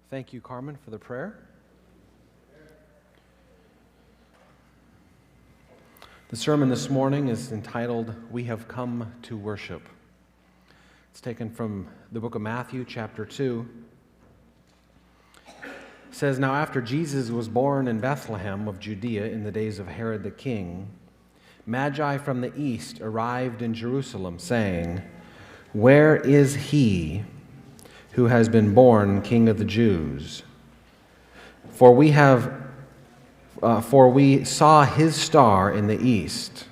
Thank you, Carmen, for the prayer. The sermon this morning is entitled, "We Have Come to Worship." It's taken from the book of Matthew, chapter 2. It says, "Now after Jesus was born in Bethlehem of Judea in the days of Herod the king, Magi from the east arrived in Jerusalem, saying, 'Where is he who has been born King of the Jews? For we saw his star in the east,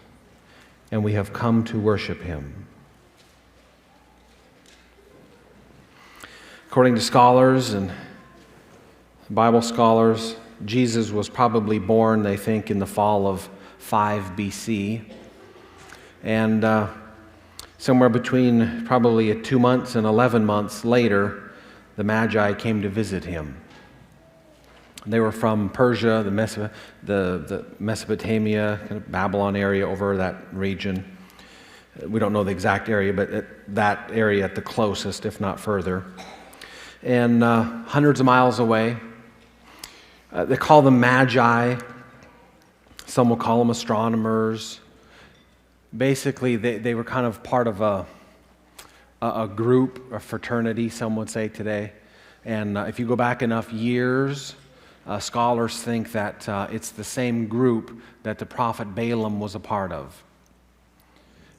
and we have come to worship him.'" According to scholars and Bible scholars, Jesus was probably born, they think, in the fall of 5 BC. And somewhere between probably 2 months and 11 months later, the Magi came to visit him. They were from Persia, the Mesopotamia, kind of Babylon area over that region. We don't know the exact area, but that area at the closest, if not further. And hundreds of miles away. They call them Magi. Some will call them astronomers. Basically, they were kind of part of a group, a fraternity, some would say today. And if you go back enough years, scholars think that it's the same group that the prophet Balaam was a part of.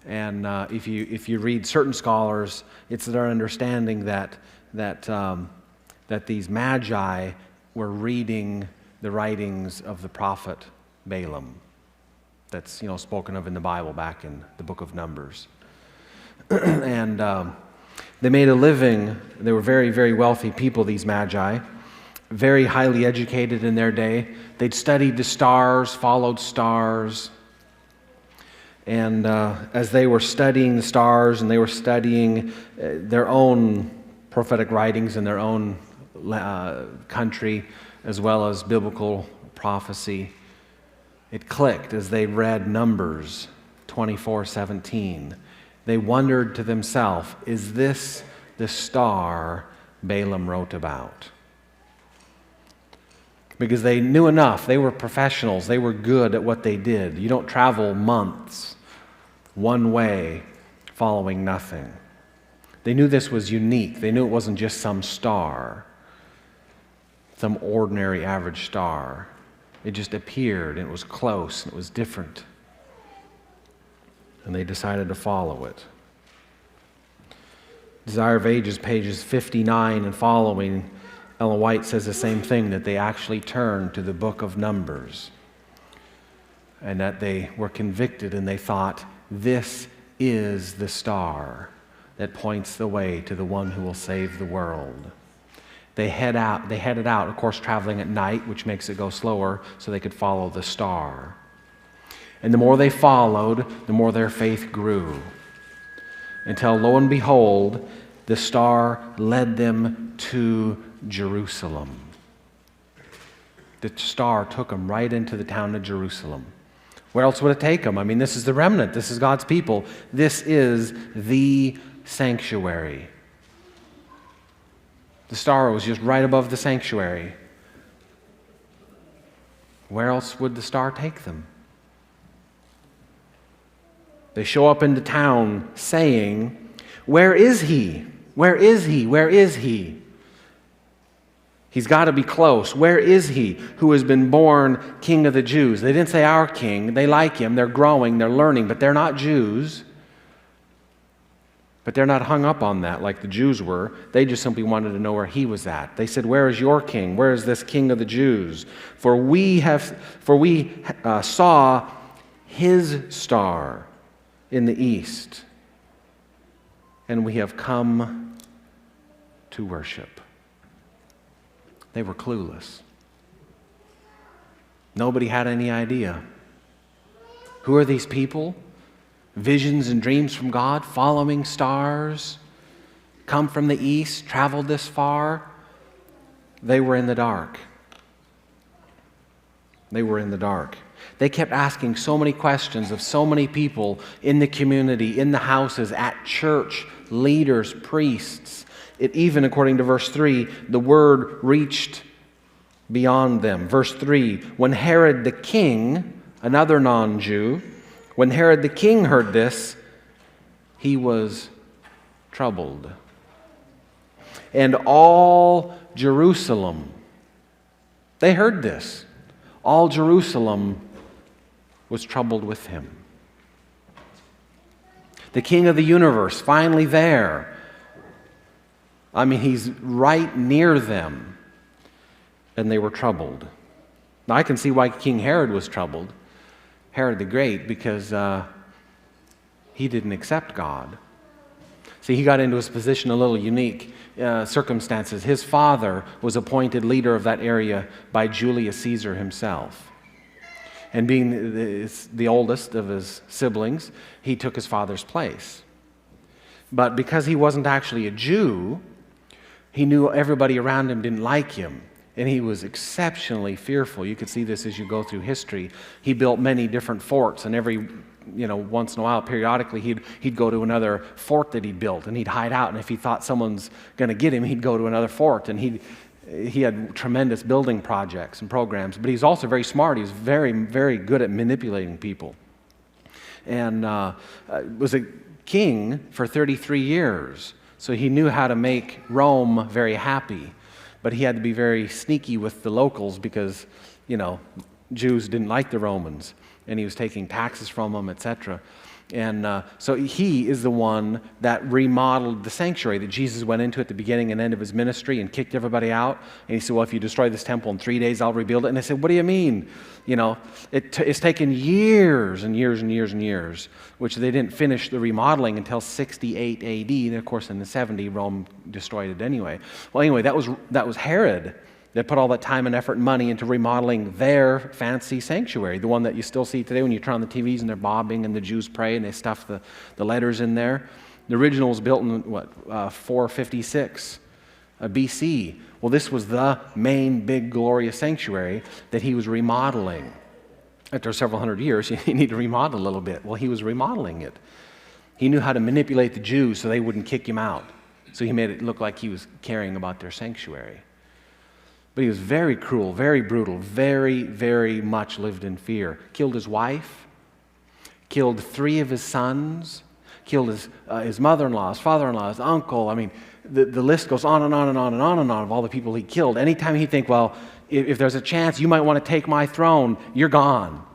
And if you read certain scholars, it's their understanding that these Magi were reading the writings of the prophet Balaam. That's spoken of in the Bible back in the book of Numbers. And they made a living. They were very, very wealthy people, these Magi, very highly educated in their day. They'd studied the stars, followed stars. And as they were studying the stars and they were studying their own prophetic writings in their own country, as well as biblical prophecy, it clicked as they read Numbers 24:17. They wondered to themselves, is this the star Balaam wrote about? Because they knew enough. They were professionals. They were good at what they did. You don't travel months one way following nothing. They knew this was unique. They knew it wasn't just some star, some ordinary average star. It just appeared, and it was close, and it was different. And they decided to follow it. Desire of Ages, pages 59 and following, Ellen White says the same thing, that they actually turned to the book of Numbers, and that they were convicted, and they thought, this is the star that points the way to the one who will save the world. They headed out, of course, traveling at night, which makes it go slower, so they could follow the star. And the more they followed, the more their faith grew. Until, lo and behold, the star led them to Jerusalem. The star took them right into the town of Jerusalem. Where else would it take them? I mean, this is the remnant. This is God's people. This is the sanctuary. The star was just right above the sanctuary. Where else would the star take them? They show up into town saying, "Where is he? Where is he? Where is he? He's got to be close. Where is he who has been born King of the Jews?" They didn't say our king. They like him. They're growing. They're learning. But they're not Jews. But they're not hung up on that like the Jews were. They just simply wanted to know where he was at. They said, "Where is your king? Where is this King of the Jews? For we saw his star in the east, and we have come to worship." They were clueless. Nobody had any idea. Who are these people? Visions and dreams from God, following stars, come from the east, traveled this far. They were in the dark. They were in the dark. They kept asking so many questions of so many people in the community, in the houses, at church, leaders, priests. It even, according to verse 3, the word reached beyond them. Verse 3, when Herod the king, another non-Jew, when Herod the king heard this, he was troubled. And all Jerusalem, they heard this. All Jerusalem was troubled with him. The King of the universe, finally there. I mean, he's right near them. And they were troubled. Now, I can see why King Herod was troubled. Herod the Great, because he didn't accept God. See, he got into his position a little unique circumstances. His father was appointed leader of that area by Julius Caesar himself. And being the oldest of his siblings, he took his father's place. But because he wasn't actually a Jew, he knew everybody around him didn't like him. And he was exceptionally fearful. You could see this as you go through history. He built many different forts, and every once in a while, periodically, he'd go to another fort that he built, and he'd hide out. And if he thought someone's going to get him, he'd go to another fort. And he had tremendous building projects and programs. But he's also very smart. He was very, very good at manipulating people. And was a king for 33 years. So he knew how to make Rome very happy. But he had to be very sneaky with the locals because, Jews didn't like the Romans. And he was taking taxes from them, etc. And so he is the one that remodeled the sanctuary that Jesus went into at the beginning and end of his ministry and kicked everybody out. And he said, well, if you destroy this temple in 3 days, I'll rebuild it. And they said, what do you mean? It's taken years and years and years and years, which they didn't finish the remodeling until 68 AD. And of course, in the 70, Rome destroyed it anyway. Well, anyway, that was Herod that put all that time and effort and money into remodeling their fancy sanctuary, the one that you still see today when you turn on the TVs and they're bobbing and the Jews pray and they stuff the letters in there. The original was built in, 456 BC. Well, this was the main big glorious sanctuary that he was remodeling. After several hundred years, you need to remodel a little bit. Well, he was remodeling it. He knew how to manipulate the Jews so they wouldn't kick him out. So he made it look like he was caring about their sanctuary. But he was very cruel, very brutal, very, very much lived in fear. Killed his wife, killed 3 of his sons, killed his mother-in-law, his father-in-law, his uncle. I mean, the list goes on and on and on and on and on of all the people he killed. Anytime he'd think, well, if there's a chance you might want to take my throne, you're gone.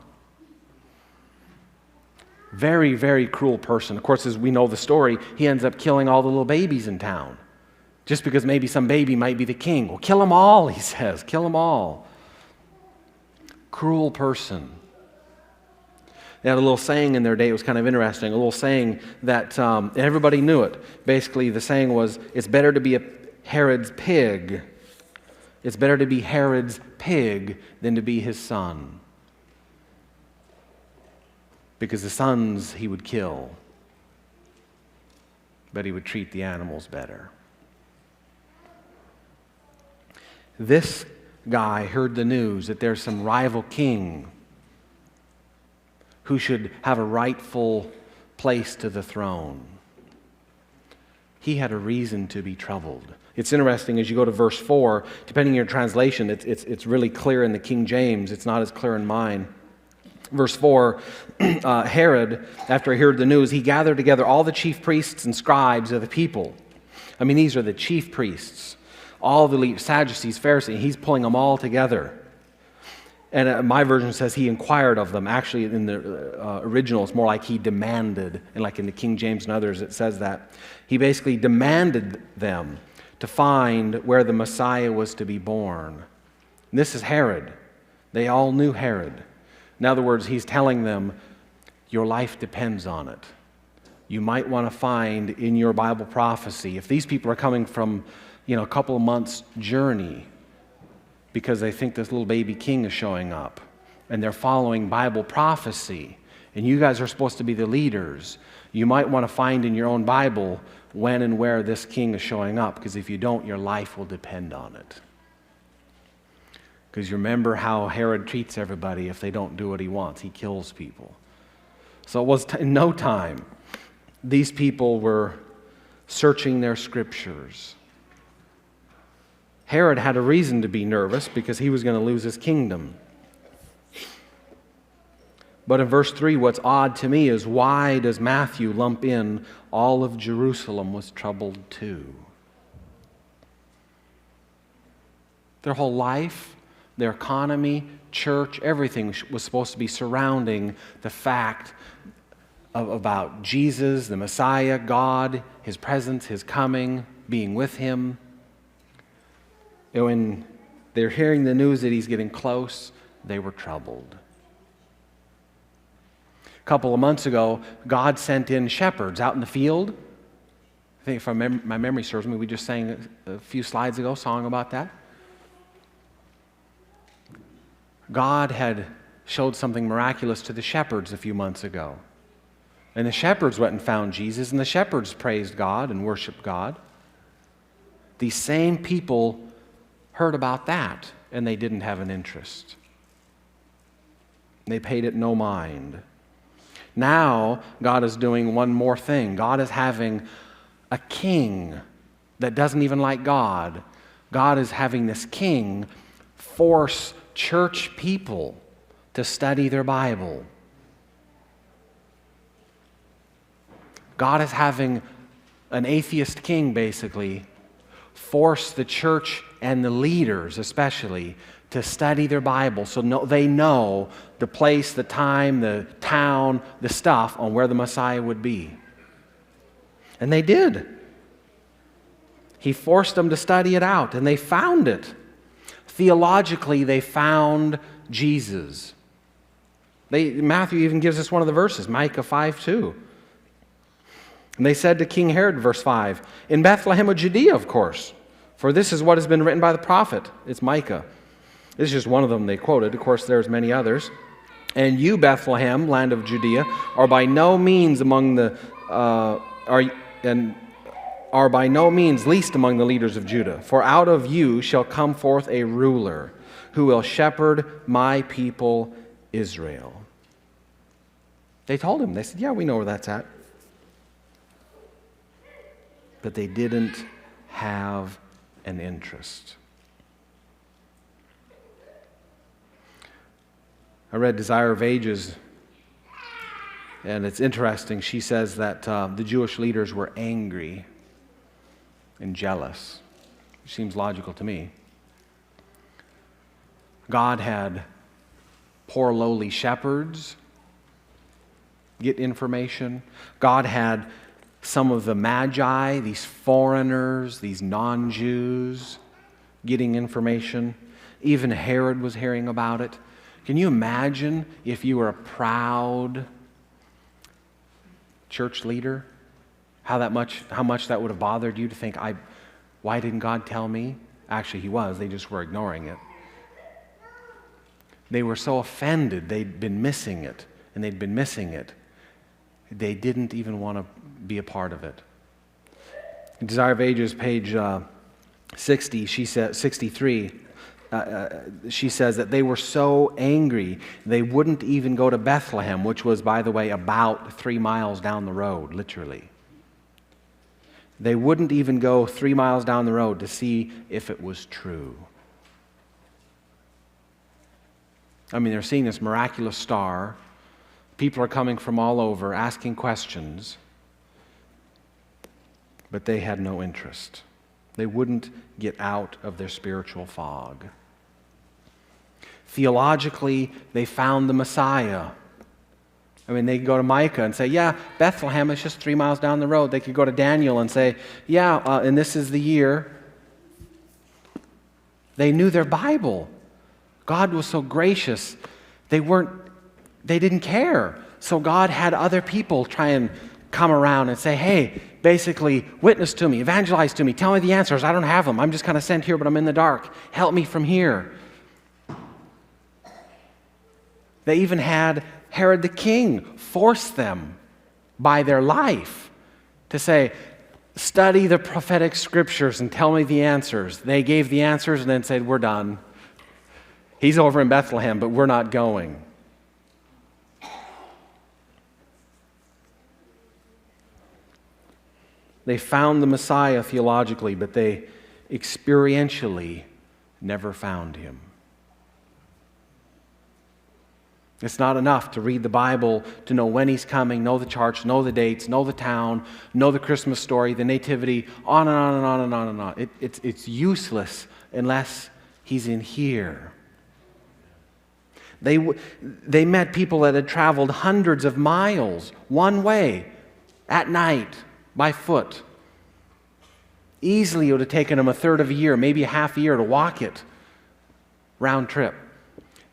Very, very cruel person. Of course, as we know the story, he ends up killing all the little babies in town. Just because maybe some baby might be the king. Well, kill them all, he says. Kill them all. Cruel person. They had a little saying in their day. It was kind of interesting. A little saying that everybody knew it. Basically, the saying was, it's better to be a Herod's pig. It's better to be Herod's pig than to be his son. Because the sons he would kill. But he would treat the animals better. This guy heard the news that there's some rival king who should have a rightful place to the throne. He had a reason to be troubled. It's interesting as you go to verse 4, depending on your translation, it's really clear in the King James. It's not as clear in mine. Verse 4, Herod, after he heard the news, he gathered together all the chief priests and scribes of the people. I mean, these are the chief priests. All the elite Sadducees, Pharisees, he's pulling them all together. And my version says he inquired of them. Actually, in the original, it's more like he demanded. And like in the King James and others, it says that. He basically demanded them to find where the Messiah was to be born. And this is Herod. They all knew Herod. In other words, he's telling them, your life depends on it. You might want to find in your Bible prophecy, if these people are coming from a couple of months' journey because they think this little baby king is showing up and they're following Bible prophecy and you guys are supposed to be the leaders, you might want to find in your own Bible when and where this king is showing up, because if you don't, your life will depend on it. Because you remember how Herod treats everybody if they don't do what he wants. He kills people. So it was in no time. These people were searching their scriptures. Herod had a reason to be nervous because he was going to lose his kingdom. But in verse 3, what's odd to me is, why does Matthew lump in all of Jerusalem was troubled too? Their whole life, their economy, church, everything was supposed to be surrounding the fact about Jesus, the Messiah, God, His presence, His coming, being with Him. And when they're hearing the news that He's getting close, they were troubled. A couple of months ago, God sent in shepherds out in the field. I think if my memory serves me, we just sang a few slides ago a song about that. God had showed something miraculous to the shepherds a few months ago. And the shepherds went and found Jesus, and the shepherds praised God and worshiped God. These same people heard about that, and they didn't have an interest. They paid it no mind. Now, God is doing one more thing. God is having a king that doesn't even like God. God is having this king force church people to study their Bible. God is having an atheist king, basically, force the church and the leaders especially to study their Bible so they know the place, the time, the town, the stuff on where the Messiah would be. And they did. He forced them to study it out, and they found it. Theologically, they found Jesus. Matthew even gives us one of the verses, Micah 5:2. And they said to King Herod, verse 5, in Bethlehem of Judea, of course, for this is what has been written by the prophet. It's Micah. This is just one of them they quoted. Of course, there's many others. And you, Bethlehem, land of Judea, are by no means least among the leaders of Judah. For out of you shall come forth a ruler who will shepherd my people Israel. They told him. They said, yeah, we know where that's at. But they didn't have an interest. I read Desire of Ages, and it's interesting. She says that the Jewish leaders were angry and jealous, which seems logical to me. God had poor lowly shepherds get information. God had some of the magi, these foreigners, these non-Jews, getting information. Even Herod was hearing about it. Can you imagine if you were a proud church leader? How much that would have bothered you to think, why didn't God tell me? Actually, He was. They just were ignoring it. They were so offended. They'd been missing it, and they'd been missing it. They didn't even want to be a part of it. In Desire of Ages, page 60, 63, she says that they were so angry, they wouldn't even go to Bethlehem, which was, by the way, about 3 miles down the road, literally. They wouldn't even go 3 miles down the road to see if it was true. I mean, they're seeing this miraculous star. People are coming from all over asking questions, but they had no interest. They wouldn't get out of their spiritual fog. Theologically, they found the Messiah. I mean, they could go to Micah and say, yeah, Bethlehem is just 3 miles down the road. They could go to Daniel and say, yeah, and this is the year. They knew their Bible. God was so gracious. They didn't care. So God had other people try and come around and say, hey, basically, witness to me, evangelize to me, tell me the answers. I don't have them. I'm just kind of sent here, but I'm in the dark. Help me from here. They even had Herod the king force them by their life to say, study the prophetic scriptures and tell me the answers. They gave the answers and then said, we're done. He's over in Bethlehem, but we're not going. They found the Messiah theologically, but they experientially never found him. It's not enough to read the Bible to know when he's coming, know the church, know the dates, know the town, know the Christmas story, the nativity, on and on and on and on and on. It's useless unless he's in here. They met people that had traveled hundreds of miles one way at night by foot. Easily it would have taken them a third of a year, maybe a half a year to walk it round trip.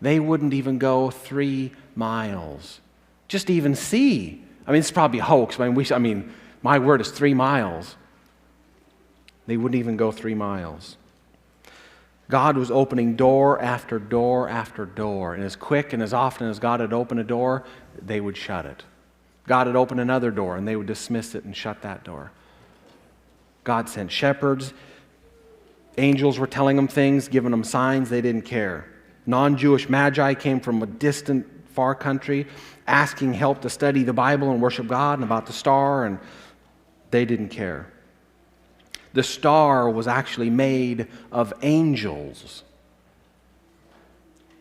They wouldn't even go 3 miles. Just to even see. I mean, it's probably a hoax. I mean, my word is 3 miles. They wouldn't even go 3 miles. God was opening door after door after door. And as quick and as often as God had opened a door, they would shut it. God had opened another door and they would dismiss it and shut that door. God sent shepherds. Angels were telling them things, giving them signs. They didn't care. Non-Jewish magi came from a distant, far country, asking help to study the Bible and worship God and about the star, and they didn't care. The star was actually made of angels.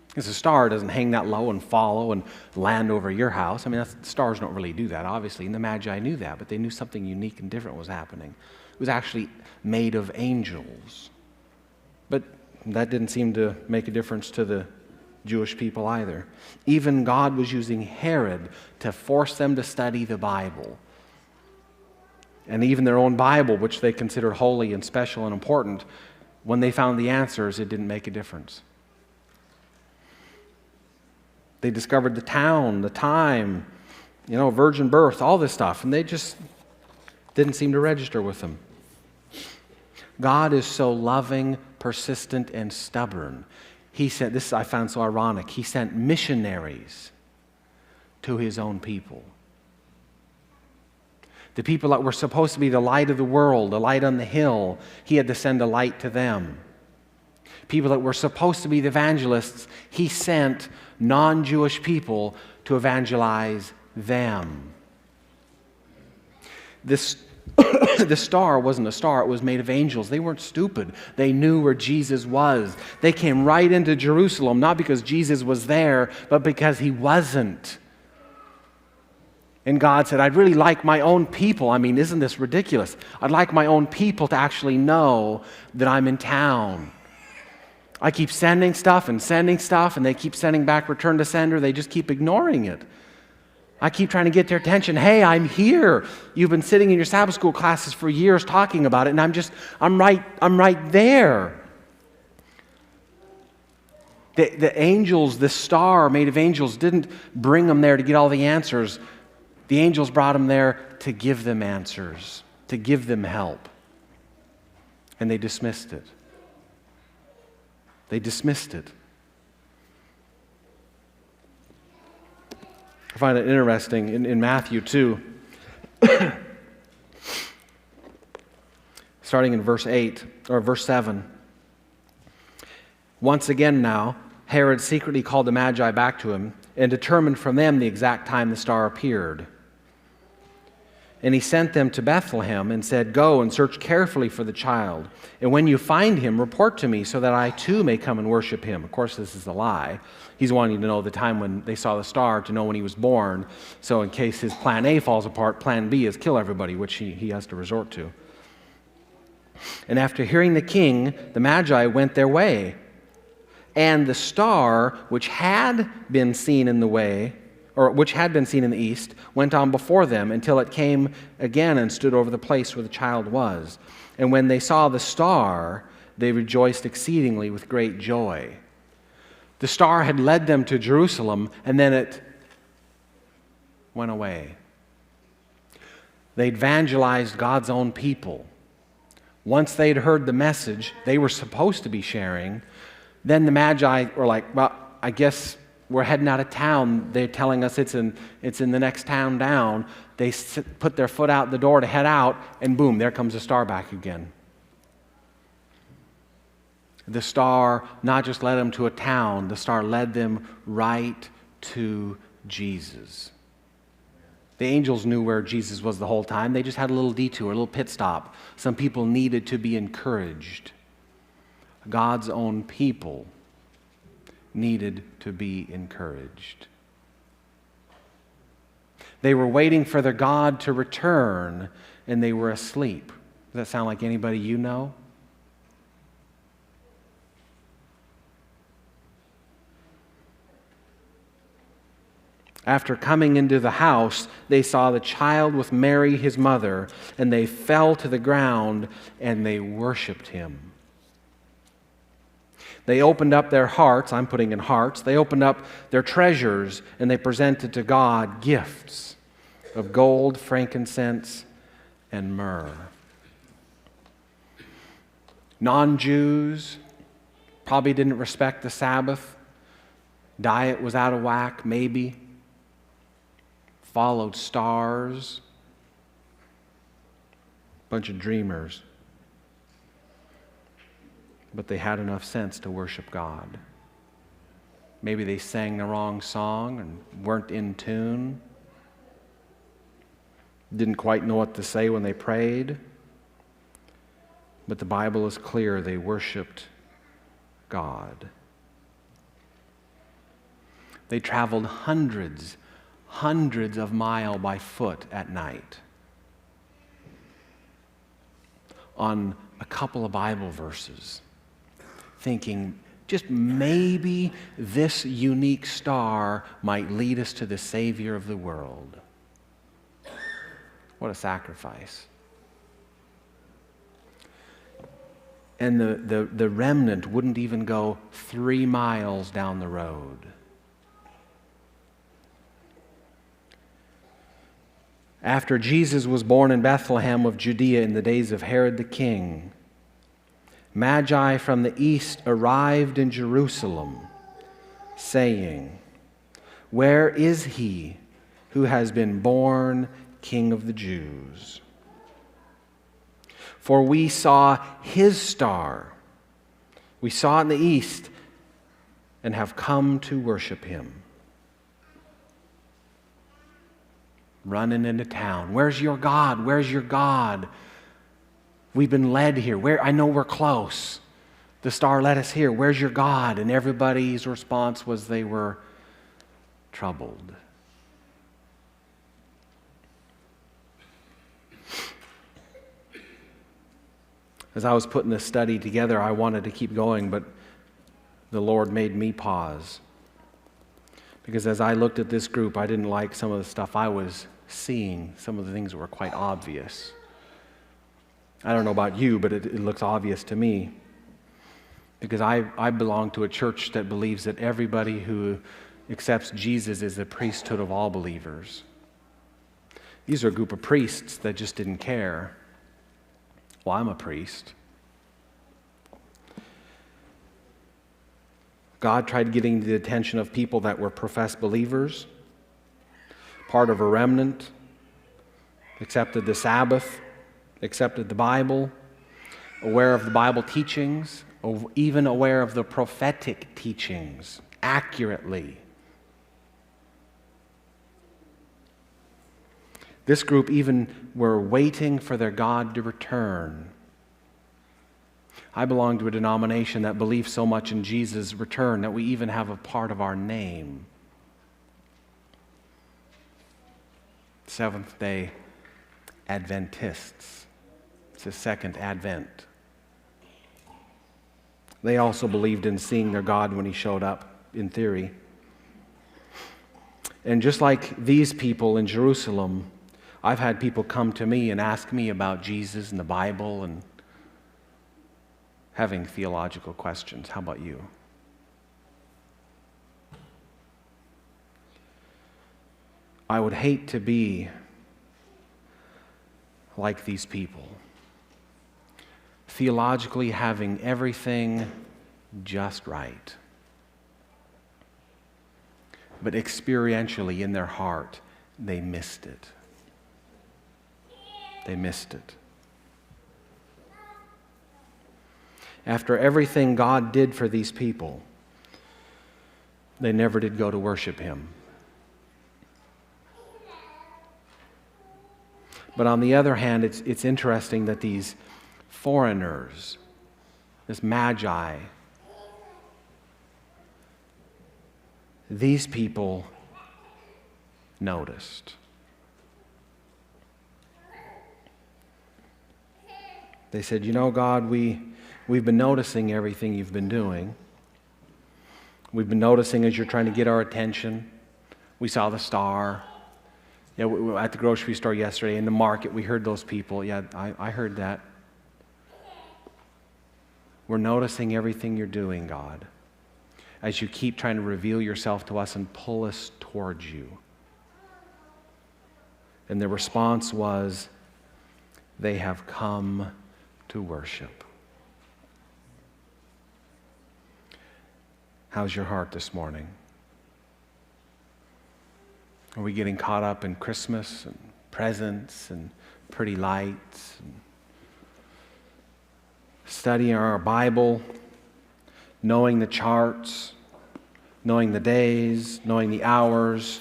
Because a star doesn't hang that low and follow and land over your house. I mean, stars don't really do that, obviously, and the Magi knew that, but they knew something unique and different was happening. It was actually made of angels. But that didn't seem to make a difference to the Jewish people either. Even God was using Herod to force them to study the Bible. And even their own Bible, which they considered holy and special and important, when they found the answers, it didn't make a difference. They discovered the town, the time, virgin birth, all this stuff, and they just didn't seem to register with them. God is so loving, persistent, and stubborn. He sent, this I found so ironic, he sent missionaries to his own people. The people that were supposed to be the light of the world, the light on the hill, he had to send a light to them. People that were supposed to be the evangelists, he sent non-Jewish people to evangelize them. The star wasn't a star, it was made of angels. They weren't stupid. They knew where Jesus was. They came right into Jerusalem, not because Jesus was there, but because he wasn't. And God said, I'd really like my own people. I mean, isn't this ridiculous? I'd like my own people to actually know that I'm in town. I keep sending stuff, and they keep sending back return to sender. They just keep ignoring it. I keep trying to get their attention. Hey, I'm here. You've been sitting in your Sabbath school classes for years talking about it, and I'm right there. The angels, the star made of angels, didn't bring them there to get all the answers. The angels brought them there to give them answers, to give them help. And they dismissed it. They dismissed it. I find it interesting in Matthew 2, starting in verse 8 or verse 7. Once again now, Herod secretly called the Magi back to him and determined from them the exact time the star appeared. And he sent them to Bethlehem and said, Go and search carefully for the child. And when you find him, report to me so that I too may come and worship him. Of course, this is a lie. He's wanting to know the time when they saw the star to know when he was born. So in case his plan A falls apart, plan B is kill everybody, which he has to resort to. And after hearing the king, the Magi went their way. And the star, which had been seen in the east, went on before them until it came again and stood over the place where the child was. And when they saw the star, they rejoiced exceedingly with great joy. The star had led them to Jerusalem, and then it went away. They'd evangelized God's own people. Once they'd heard the message they were supposed to be sharing, then the Magi were like, well, I guess we're heading out of town. They're telling us it's in the next town down. They put their foot out the door to head out, and boom, there comes the star back again. The star not just led them to a town, the star led them right to Jesus. The angels knew where Jesus was the whole time. They just had a little detour, a little pit stop. Some people needed to be encouraged. God's own people, needed to be encouraged. They were waiting for their God to return, and they were asleep. Does that sound like anybody you know? After coming into the house, they saw the child with Mary, his mother, and they fell to the ground and they worshiped him. They opened up their hearts, I'm putting in hearts, they opened up their treasures and they presented to God gifts of gold, frankincense, and myrrh. Non-Jews probably didn't respect the Sabbath. Diet was out of whack, maybe. Followed stars. Bunch of dreamers. But they had enough sense to worship God. Maybe they sang the wrong song and weren't in tune. Didn't quite know what to say when they prayed. But the Bible is clear, they worshiped God. They traveled hundreds of miles by foot at night on a couple of Bible verses, thinking just maybe this unique star might lead us to the Savior of the world. What a sacrifice. And the remnant wouldn't even go 3 miles down the road. After Jesus was born in Bethlehem of Judea in the days of Herod the king, Magi from the east arrived in Jerusalem, saying, "Where is he who has been born King of the Jews? For we saw his star. We saw it in the east and have come to worship him." Running into town. Where's your God? Where's your God? We've been led here. I know we're close. The star led us here. Where's your God? And everybody's response was they were troubled. As I was putting this study together, I wanted to keep going, but the Lord made me pause. Because as I looked at this group, I didn't like some of the stuff I was seeing, some of the things that were quite obvious. I don't know about you, but it looks obvious to me. Because I belong to a church that believes that everybody who accepts Jesus is the priesthood of all believers. These are a group of priests that just didn't care. Well, I'm a priest. God tried getting the attention of people that were professed believers, part of a remnant, accepted the Sabbath, accepted the Bible, aware of the Bible teachings, even aware of the prophetic teachings accurately. This group even were waiting for their God to return. I belong to a denomination that believes so much in Jesus' return that we even have a part of our name. Seventh-day Adventists. It's the second Advent. They also believed in seeing their God when he showed up, in theory. And just like these people in Jerusalem, I've had people come to me and ask me about Jesus and the Bible and having theological questions. How about you? I would hate to be like these people, theologically having everything just right, but experientially in their heart, they missed it. They missed it. After everything God did for these people, they never did go to worship him. But on the other hand, it's interesting that these foreigners this magi, these people noticed. They said, you know, God, we've been noticing everything you've been doing. We've been noticing as you're trying to get our attention. We saw the star. Yeah, we were at the grocery store yesterday, in the market, we heard those people. Yeah, I heard that. We're noticing everything you're doing, God, as you keep trying to reveal yourself to us and pull us towards you. And the response was, they have come to worship. How's your heart this morning? Are we getting caught up in Christmas and presents and pretty lights and studying our Bible, knowing the charts, knowing the days, knowing the hours,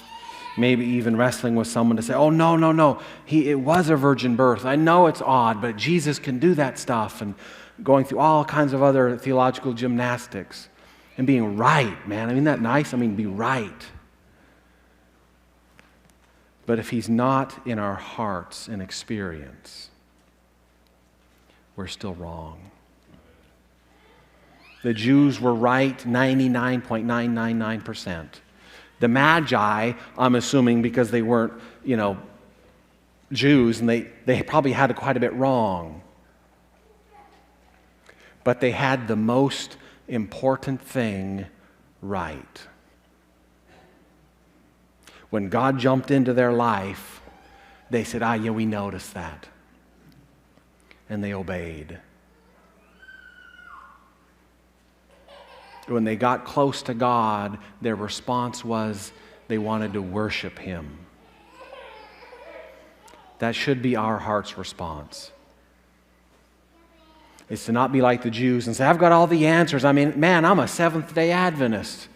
maybe even wrestling with someone to say, oh, no, it was a virgin birth. I know it's odd, but Jesus can do that stuff, and going through all kinds of other theological gymnastics and being right, man. Isn't that nice? Be right. But if he's not in our hearts and experience, we're still wrong. The Jews were right 99.999%. The Magi, I'm assuming because they weren't, Jews, and they probably had it quite a bit wrong. But they had the most important thing right. When God jumped into their life, they said, we noticed that. And they obeyed. When they got close to God, their response was they wanted to worship Him. That should be our heart's response. It's to not be like the Jews and say, I've got all the answers. I'm a Seventh-day Adventist.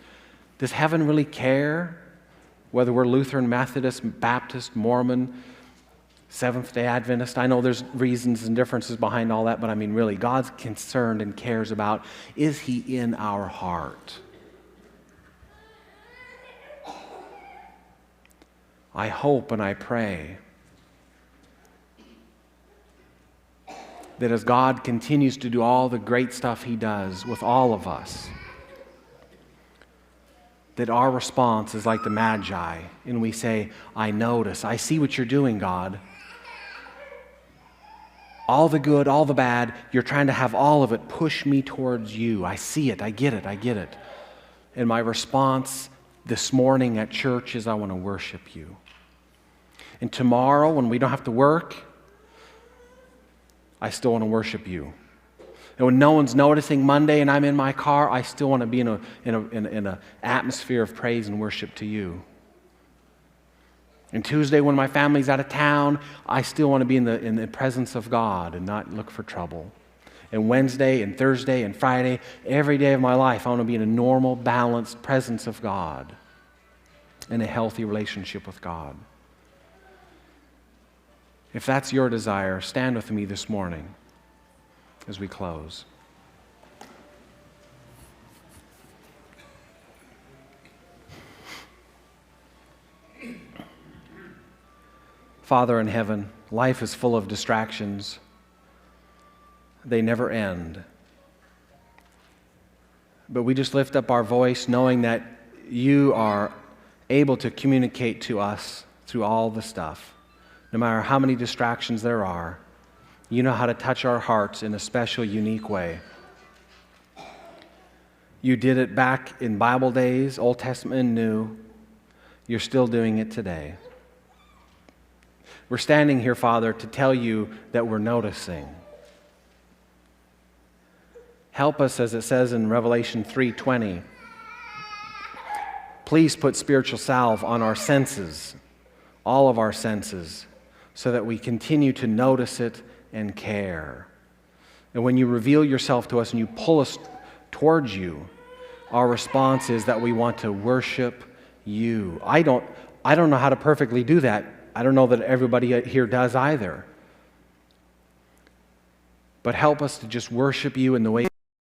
Does heaven really care whether we're Lutheran, Methodist, Baptist, Mormon, Seventh-day Adventist? I know there's reasons and differences behind all that, but really, God's concerned and cares about, is He in our heart? I hope and I pray that as God continues to do all the great stuff He does with all of us, that our response is like the Magi, and we say, I notice, I see what you're doing, God. All the good, all the bad, you're trying to have all of it push me towards you. I see it, I get it. And my response this morning at church is, I want to worship you. And tomorrow, when we don't have to work, I still want to worship you. And when no one's noticing Monday and I'm in my car, I still want to be in an atmosphere of praise and worship to you. And Tuesday, when my family's out of town, I still want to be in the presence of God and not look for trouble. And Wednesday and Thursday and Friday, every day of my life, I want to be in a normal, balanced presence of God and a healthy relationship with God. If that's your desire, stand with me this morning as we close. Father in heaven, life is full of distractions. They never end. But we just lift up our voice knowing that you are able to communicate to us through all the stuff. No matter how many distractions there are, you know how to touch our hearts in a special, unique way. You did it back in Bible days, Old Testament and New. You're still doing it today. We're standing here, Father, to tell you that we're noticing. Help us, as it says in Revelation 3:20. Please put spiritual salve on our senses, all of our senses, so that we continue to notice it and care. And when you reveal yourself to us and you pull us towards you, our response is that we want to worship you. I don't know how to perfectly do that. I don't know that everybody here does either. But help us to just worship you in the way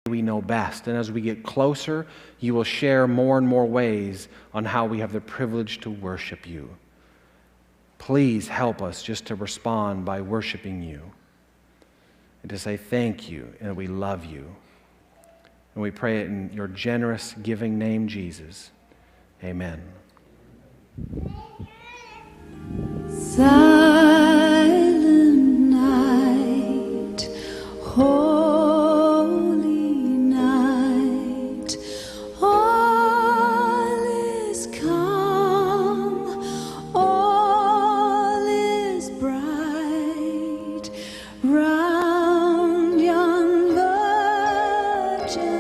we know best. And as we get closer, you will share more and more ways on how we have the privilege to worship you. Please help us just to respond by worshiping you and to say thank you and we love you. And we pray it in your generous, giving name, Jesus. Amen. Silent night, holy night, all is calm, all is bright, round yon virgin